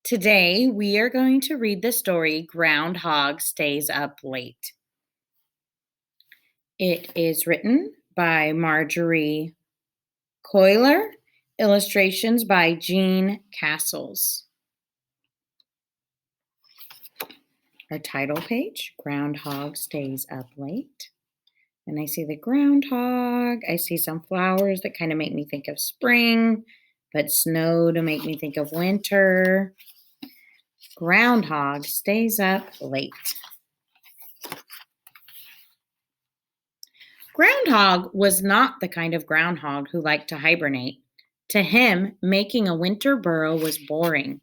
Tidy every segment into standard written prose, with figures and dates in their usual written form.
Today, we are going to read the story Groundhog Stays Up Late. It is written by Margery, Cuyler, illustrations by Jean Castles. Our title page, Groundhog Stays Up Late. And I see the groundhog. I see some flowers that kind of make me think of spring, but snow to make me think of winter. Groundhog stays up late. Groundhog was not the kind of groundhog who liked to hibernate. To him, making a winter burrow was boring.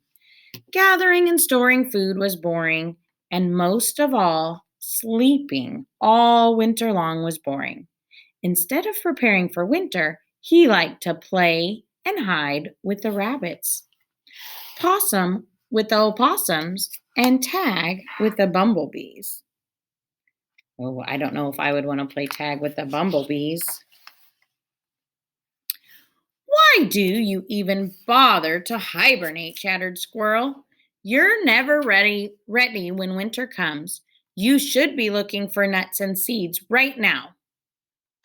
Gathering and storing food was boring, and most of all, sleeping all winter long was boring. Instead of preparing for winter, he liked to play and hide with the rabbits, possum with the opossums, and tag with the bumblebees. Oh, I don't know if I would want to play tag with the bumblebees. Why do you even bother to hibernate? Chattered Squirrel. You're never ready when winter comes. You should be looking for nuts and seeds right now.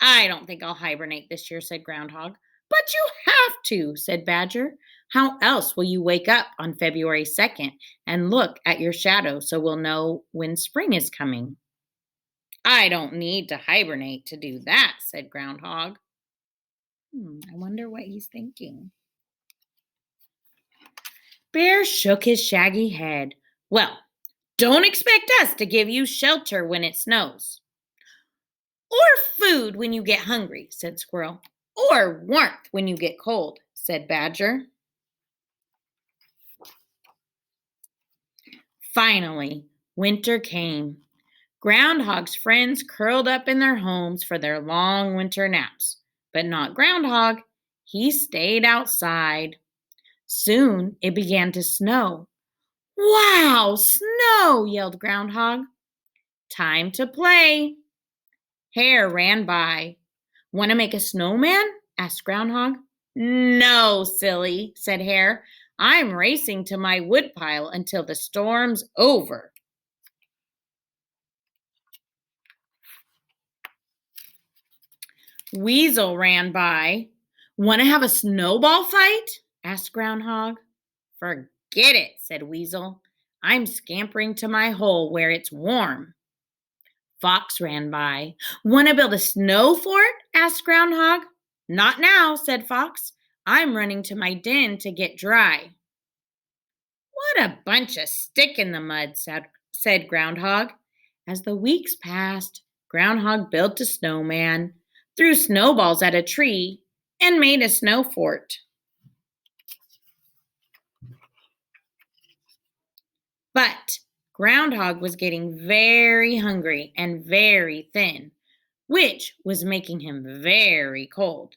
I don't think I'll hibernate this year, said Groundhog. But you have to, said Badger. How else will you wake up on February 2nd and look at your shadow so we'll know when spring is coming? I don't need to hibernate to do that, said Groundhog. I wonder what he's thinking. Bear shook his shaggy head. Well, don't expect us to give you shelter when it snows. Or food when you get hungry, said Squirrel. Or warmth when you get cold, said Badger. Finally, winter came. Groundhog's friends curled up in their homes for their long winter naps. But not Groundhog. He stayed outside. Soon it began to snow. Wow, snow, yelled Groundhog. Time to play. Hare ran by. Want to make a snowman? Asked Groundhog. No, silly, said Hare. I'm racing to my woodpile until the storm's over. Weasel ran by. Want to have a snowball fight? Asked Groundhog. Forget it, said Weasel. I'm scampering to my hole where it's warm. Fox ran by. Want to build a snow fort? Asked Groundhog. Not now, said Fox. I'm running to my den to get dry. What a bunch of stick in the mud, said Groundhog. As the weeks passed, Groundhog built a snowman, threw snowballs at a tree, and made a snow fort. But Groundhog was getting very hungry and very thin, which was making him very cold.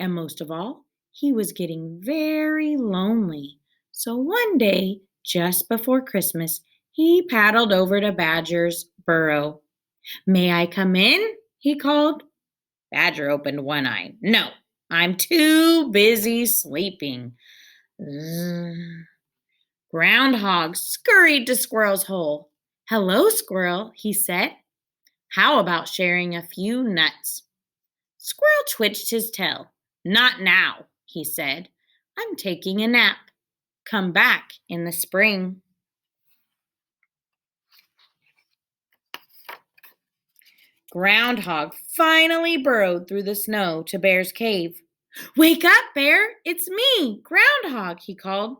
And most of all, he was getting very lonely. So one day, just before Christmas, he paddled over to Badger's burrow. May I come in? He called. Badger opened one eye. No, I'm too busy sleeping. Groundhog scurried to Squirrel's hole. Hello, Squirrel, he said. How about sharing a few nuts? Squirrel twitched his tail. Not now, he said. I'm taking a nap. Come back in the spring. Groundhog finally burrowed through the snow to Bear's cave. Wake up, Bear! It's me, Groundhog, he called.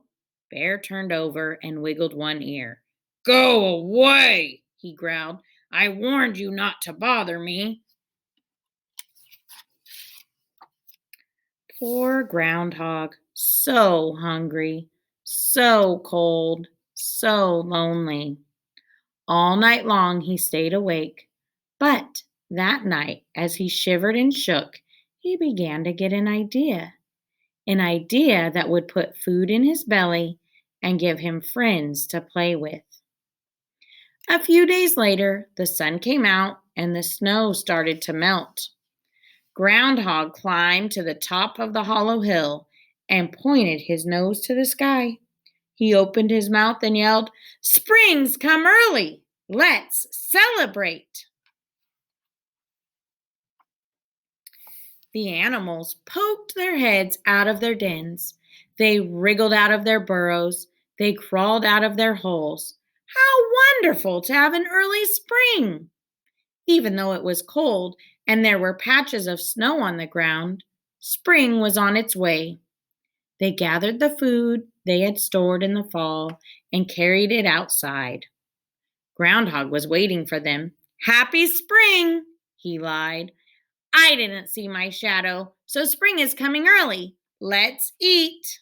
Bear turned over and wiggled one ear. Go away, he growled. I warned you not to bother me. Poor Groundhog, so hungry, so cold, so lonely. All night long he stayed awake, but that night, as he shivered and shook, he began to get an idea that would put food in his belly and give him friends to play with. A few days later, the sun came out and the snow started to melt. Groundhog climbed to the top of the hollow hill and pointed his nose to the sky. He opened his mouth and yelled, "Spring's come early! Let's celebrate!" The animals poked their heads out of their dens. They wriggled out of their burrows. They crawled out of their holes. How wonderful to have an early spring! Even though it was cold and there were patches of snow on the ground, spring was on its way. They gathered the food they had stored in the fall and carried it outside. Groundhog was waiting for them. "Happy spring," he lied. "I didn't see my shadow, so spring is coming early. Let's eat."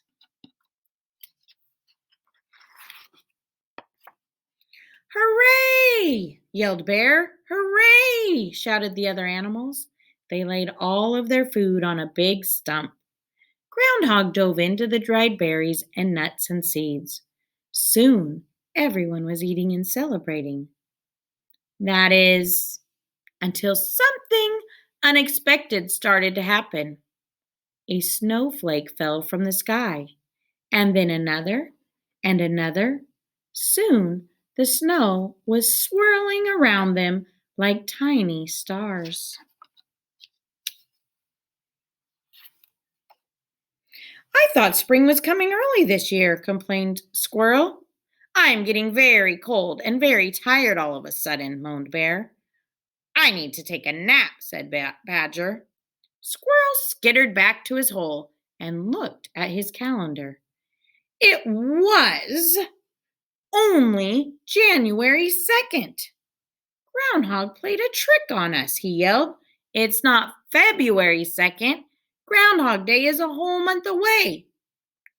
"Hooray!" yelled Bear. "Hooray!" shouted the other animals. They laid all of their food on a big stump. Groundhog dove into the dried berries and nuts and seeds. Soon, everyone was eating and celebrating. That is, until something unexpected started to happen. A snowflake fell from the sky, and then another and another. Soon, the snow was swirling around them like tiny stars. "I thought spring was coming early this year," complained Squirrel. "I'm getting very cold and very tired all of a sudden," moaned Bear. "I need to take a nap," said Badger. Squirrel skittered back to his hole and looked at his calendar. It was only January 2nd. "Groundhog played a trick on us," he yelled. "It's not February 2nd. Groundhog Day is a whole month away."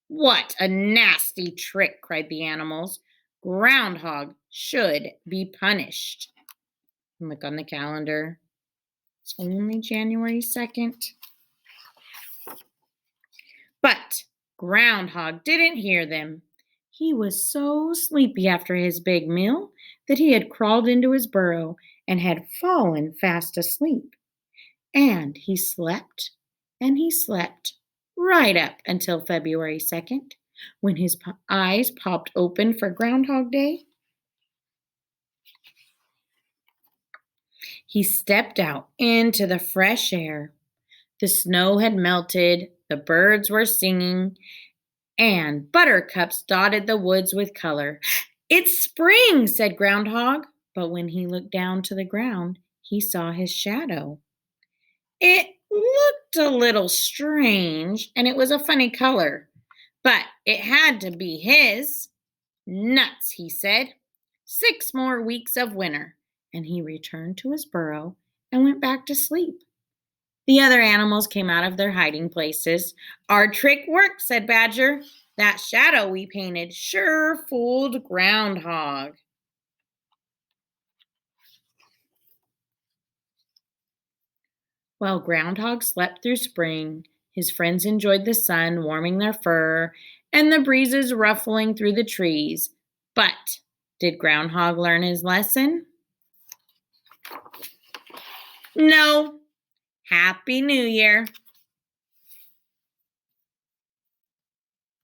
"What a nasty trick," cried the animals. "Groundhog should be punished." Look on the calendar. It's only January 2nd. But Groundhog didn't hear them. He was so sleepy after his big meal that he had crawled into his burrow and had fallen fast asleep. And he slept right up until February 2nd, when his eyes popped open for Groundhog Day. He stepped out into the fresh air. The snow had melted, the birds were singing, and buttercups dotted the woods with color. "It's spring," said Groundhog, but when he looked down to the ground, he saw his shadow. It looked a little strange, and it was a funny color, but it had to be his. "Nuts," he said. 6 more weeks of winter." And he returned to his burrow and went back to sleep. The other animals came out of their hiding places. "Our trick worked," said Badger. "That shadow we painted sure fooled Groundhog." While Groundhog slept through spring, his friends enjoyed the sun warming their fur and the breezes ruffling through the trees. But did Groundhog learn his lesson? No. Happy New Year.